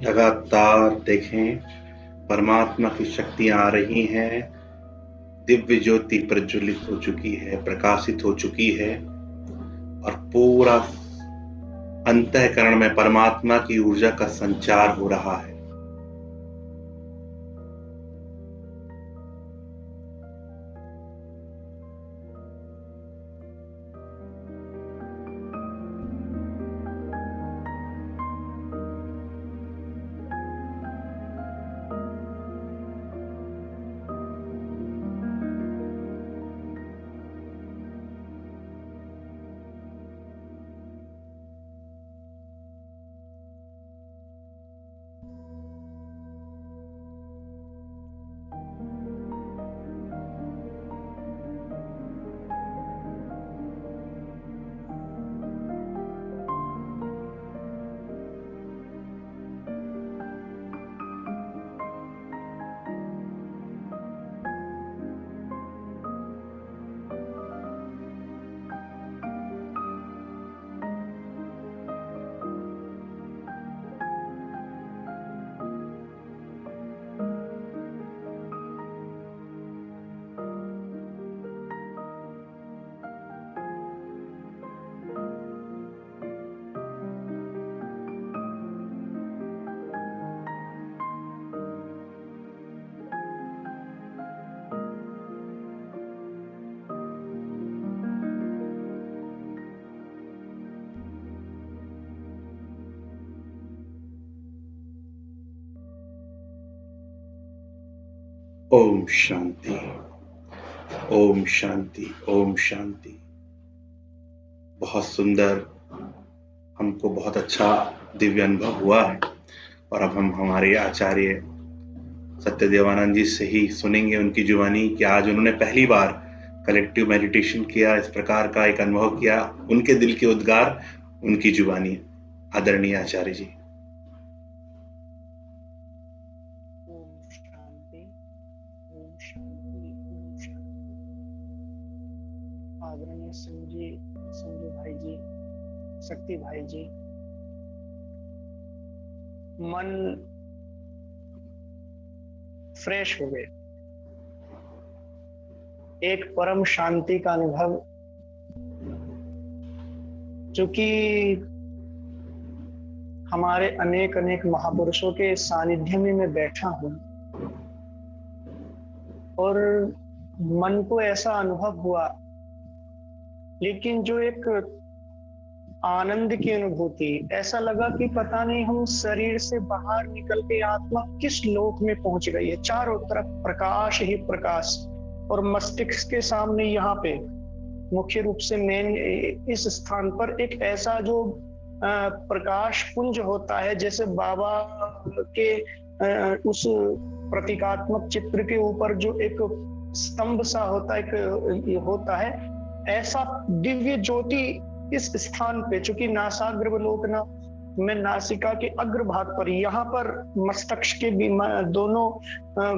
लगातार देखें, परमात्मा की शक्तियां आ रही हैं, दिव्य ज्योति प्रज्वलित हो चुकी है, प्रकाशित हो चुकी है और पूरा अंतःकरण में परमात्मा की ऊर्जा का संचार हो रहा है। ओम शांति, ओम शांति, ओम शांति। बहुत सुंदर, हमको बहुत अच्छा दिव्य अनुभव हुआ है और अब हम हमारे आचार्य सत्यदेवानंद जी से ही सुनेंगे उनकी जुबानी कि आज उन्होंने पहली बार कलेक्टिव मेडिटेशन किया, इस प्रकार का एक अनुभव किया, उनके दिल के उद्गार उनकी जुबानी। आदरणीय आचार्य जी। आदरणीय संजू भाई जी, शक्ति भाई जी, मन फ्रेश हो गए, एक परम शांति का अनुभव, जो कि हमारे अनेक अनेक महापुरुषों के सानिध्य में मैं बैठा हूं और मन को ऐसा अनुभव हुआ, लेकिन जो एक आनंद की अनुभूति, ऐसा लगा कि पता नहीं हम शरीर से बाहर निकल के आत्मा किस लोक में पहुंच गई है। चारों तरफ प्रकाश ही प्रकाश और मस्तिष्क के सामने यहाँ पे मुख्य रूप से मेन इस स्थान पर एक ऐसा जो प्रकाश पुंज होता है, जैसे बाबा के उस प्रतीकात्मक चित्र के ऊपर जो एक स्तंभ सा होता है, एक होता है, ऐसा दिव्य ज्योति इस स्थान पे, चूंकि नासाग्रवलोक में नासिका के अग्रभाग पर, यहाँ पर मस्तिष्क के दोनों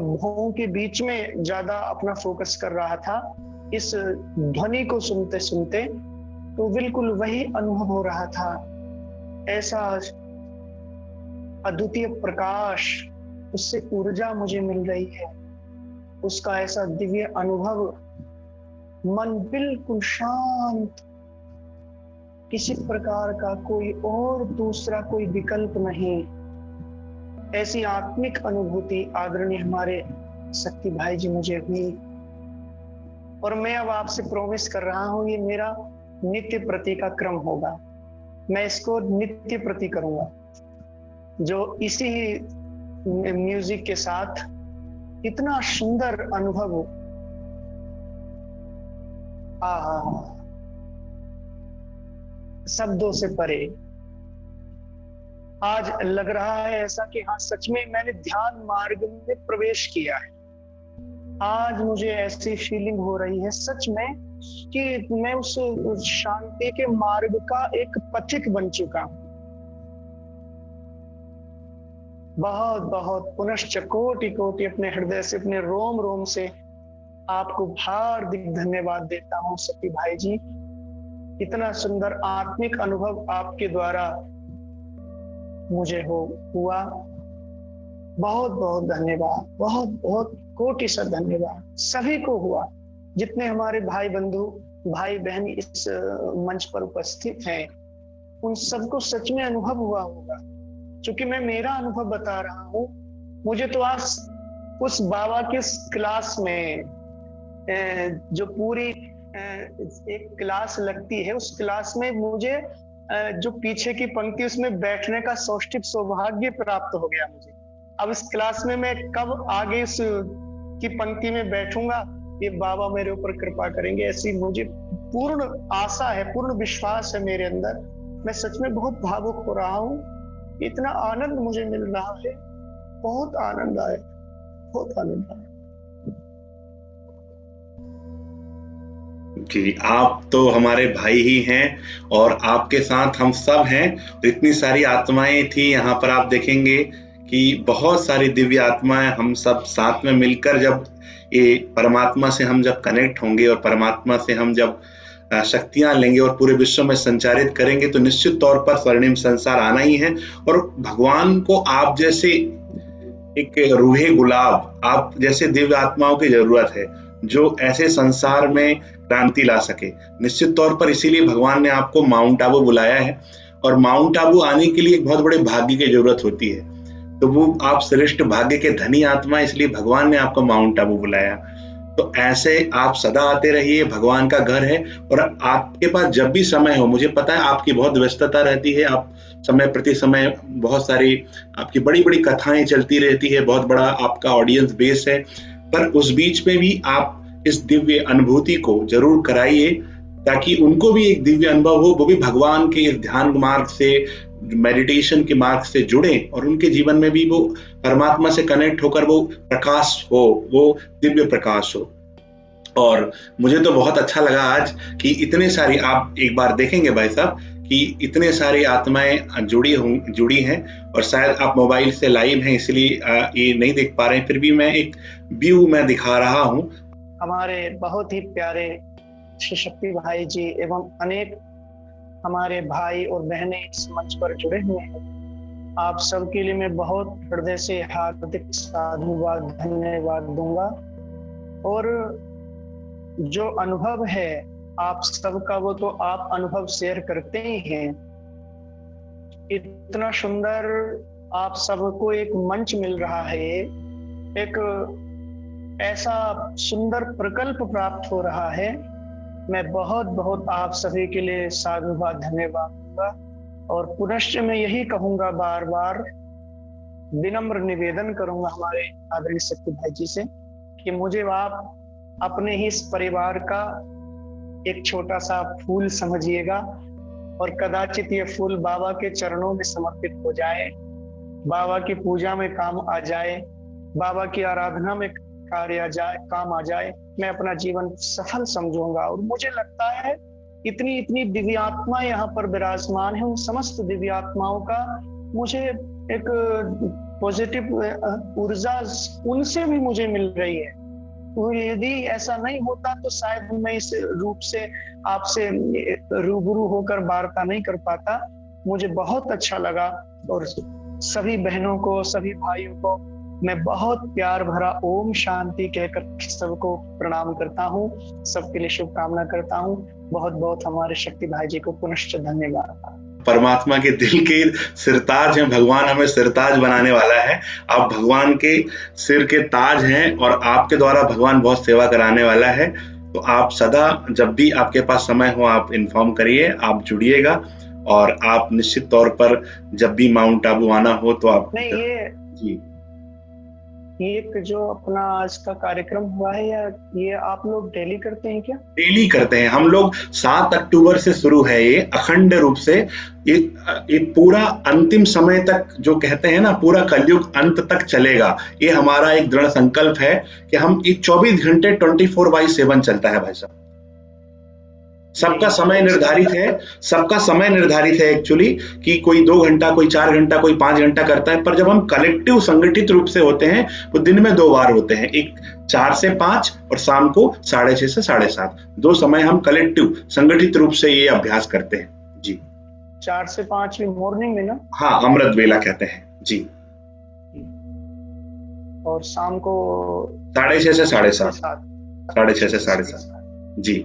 भुवों के बीच में ज्यादा अपना फोकस कर रहा था। इस ध्वनि को सुनते सुनते तो बिल्कुल वही अनुभव हो रहा था, ऐसा अद्वितीय प्रकाश, उससे ऊर्जा मुझे मिल रही है, उसका ऐसा दिव्य अनुभव, मन बिल्कुल शांत, किसी प्रकार का कोई और दूसरा कोई विकल्प नहीं, ऐसी आत्मिक अनुभूति आदरणीय हमारे शक्ति भाई जी मुझे हुई। और मैं अब आपसे प्रॉमिस कर रहा हूं, ये मेरा नित्य प्रति का क्रम होगा। मैं इसको नित्य प्रति करूंगा, जो इसी म्यूजिक के साथ इतना सुंदर अनुभव, शब्दों से परे। आज लग रहा है ऐसा कि हाँ, सच में मैंने ध्यान मार्ग में प्रवेश किया है। आज मुझे ऐसी फीलिंग हो रही है सच में कि मैं उस शांति के मार्ग का एक पथिक बन चुका हूं। बहुत बहुत पुनश्च कोटि कोटि अपने हृदय से, अपने रोम रोम से आपको हार्दिक धन्यवाद देता हूं सती भाई जी। इतना सुंदर आत्मिक अनुभव आपके द्वारा मुझे हुआ। बहुत बहुत धन्यवाद, बहुत बहुत कोटि सा धन्यवाद सभी को हुआ, जितने हमारे भाई बंधु भाई बहन इस मंच पर उपस्थित हैं, उन सबको सच में अनुभव हुआ होगा। क्योंकि मैं मेरा अनुभव बता रहा हूँ। मुझे तो आज उस बाबा के क्लास में, जो पूरी एक क्लास लगती है, उस क्लास में मुझे जो पीछे की पंक्ति उसमें बैठने का सौभाग्य प्राप्त हो गया मुझे। अब इस क्लास में मैं कब आगे इस की पंक्ति में बैठूंगा, ये बाबा मेरे ऊपर कृपा करेंगे, ऐसी मुझे पूर्ण आशा है, पूर्ण विश्वास है मेरे अंदर। मैं सच में बहुत भावुक हो रहा हूँ। इतना आनंद मुझे मिल रहा है, बहुत आनंद आया, बहुत आनंद आया। जी, आप तो हमारे भाई ही हैं और आपके साथ हम सब हैं। इतनी सारी आत्माएं थी यहाँ पर, आप देखेंगे कि बहुत सारी दिव्य आत्माएं हम सब साथ में मिलकर जब ये परमात्मा से हम जब कनेक्ट होंगे और परमात्मा से हम जब शक्तियां लेंगे और पूरे विश्व में संचारित करेंगे, तो निश्चित तौर पर स्वर्णिम संसार आना ही है। और भगवान को आप जैसे एक रूहे गुलाब, आप जैसे दिव्य आत्माओं की जरूरत है जो ऐसे संसार में क्रांति ला सके। निश्चित तौर पर इसीलिए भगवान ने आपको माउंट आबू बुलाया है, और माउंट आबू आने के लिए एक बहुत बड़े भाग्य की जरूरत होती है। तो वो आप श्रेष्ठ भाग्य के धनी आत्मा, इसलिए भगवान ने आपको माउंट आबू बुलाया। तो ऐसे आप सदा आते रहिए, भगवान का घर है। और आपके पास जब भी समय हो, मुझे पता है आपकी बहुत व्यस्तता रहती है, आप समय प्रति समय बहुत सारी आपकी बड़ी बड़ी कथाएं चलती रहती है, बहुत बड़ा आपका ऑडियंस बेस है, पर उस बीच में भी आप इस दिव्य अनुभूति को जरूर कराइए, ताकि उनको भी एक दिव्य अनुभव हो, वो भी भगवान के इस ध्यान मार्ग से, मेडिटेशन के मार्ग से जुड़े, और उनके जीवन में भी वो परमात्मा से कनेक्ट होकर वो प्रकाश हो, वो दिव्य प्रकाश हो। और मुझे तो बहुत अच्छा लगा आज कि इतने सारी, आप एक बार देखेंगे भाई साहब कि इतने सारी आत्माएं जुड़ी हैं, और शायद आप मोबाइल से लाइव हैं इसलिए ये नहीं देख पा रहे हैं, फिर भी मैं एक व्यू मैं दिखा रहा हूँ। हमारे बहुत ही प्यारे श्री शक्ति भाई जी एवं अनेक हमारे भाई और बहनें इस मंच पर जुड़े हुए हैं। आप सबके लिए मैं बहुत हृदय से हार्दिक साधुवाद धन्यवाद दूंगा। और जो अनुभव है आप सबका, वो तो आप अनुभव शेयर करते ही हैं। इतना सुंदर आप सबको एक मंच मिल रहा है, एक ऐसा सुंदर प्रकल्प प्राप्त हो रहा है। मैं बहुत बहुत आप सभी के लिए साधुवाद धन्यवाद दूंगा। और पुनश्च मैं यही कहूंगा, बार बार विनम्र निवेदन करूंगा हमारे आदरणीय शक्ति भाई जी से, कि मुझे आप अपने ही इस परिवार का एक छोटा सा फूल समझिएगा, और कदाचित ये फूल बाबा के चरणों में समर्पित हो जाए, बाबा की पूजा में काम आ जाए, बाबा की आराधना में काम आ जाए, मैं अपना जीवन सफल समझूंगा। और मुझे लगता है इतनी इतनी दिव्यात्मा यहाँ पर विराजमान है, उन समस्त दिव्यात्माओं का मुझे एक पॉजिटिव ऊर्जा उनसे भी मुझे मिल रही है। तो यदि ऐसा नहीं होता तो शायद मैं इस रूप से आपसे रूबरू होकर वार्ता नहीं कर पाता। मुझे बहुत अच्छा लगा, और सभी बहनों को, सभी भाइयों को मैं बहुत प्यार भरा ओम शांति कहकर सबको प्रणाम करता हूँ, सबके लिए शुभकामना करता हूँ। बहुत बहुत हमारे शक्ति भाई जी को पुनश्च धन्यवाद। परमात्मा के दिल के सिरताज हैं, भगवान हमें सिरताज बनाने वाला है। आप भगवान के सिर के ताज हैं, और आपके द्वारा भगवान बहुत सेवा कराने वाला है। तो आप सदा जब भी आपके पास समय हो आप इन्फॉर्म करिए, आप जुड़िएगा और आप निश्चित तौर पर जब भी माउंट आबू आना हो तो आप नहीं, जी ये एक जो अपना आज का कार्यक्रम हुआ है, या ये आप लोग डेली करते हैं क्या? डेली करते हैं हम लोग। 7 अक्टूबर से शुरू है ये अखंड रूप से। ये ये पूरा अंतिम समय तक, जो कहते हैं ना पूरा कलयुग अंत तक चलेगा, ये हमारा एक दृढ़ संकल्प है कि हम ये 24 घंटे 24/7 चलता है भाई साहब। सबका समय निर्धारित है, सबका समय निर्धारित है एक्चुअली, कि कोई 2 घंटा, कोई 4 घंटा, कोई 5 घंटा करता है, पर जब हम कलेक्टिव संगठित रूप से होते हैं वो दिन में 2 बार होते हैं, एक 4 से 5 और शाम को 6:30 से 7:30, 2 समय हम कलेक्टिव संगठित रूप से ये अभ्यास करते हैं। जी 4 से 5 भी मॉर्निंग में ना? हाँ, अमृत वेला कहते हैं जी। और शाम को 6:30 से 7:30, 6:30 से 7:30 जी।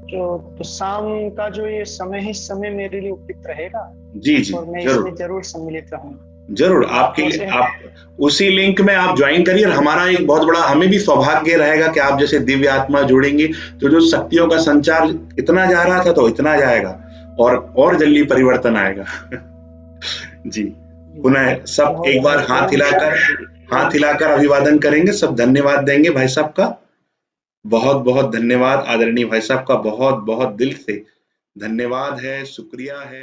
तो शाम का जो ये समय है, इस समय मेरे लिए उपयुक्त रहेगा? जी जी और मैं जरूर इसमें जरूर सम्मिलित रहूंगा। जरूर। आपके लिए आप उसी लिंक में आप ज्वाइन करिए, और हमारा एक बहुत बड़ा, हमें भी सौभाग्य रहेगा कि आप जैसे दिव्य आत्मा जुड़ेंगी तो जो शक्तियों का संचार इतना जा रहा था तो इतना जाएगा, और जल्दी परिवर्तन आएगा। जी पुनः सब एक बार हाथ हिलाकर अभिवादन करेंगे, सब धन्यवाद देंगे भाई साहब का। बहुत बहुत धन्यवाद आदरणीय भाई साहब का, बहुत बहुत दिल से धन्यवाद है, शुक्रिया है।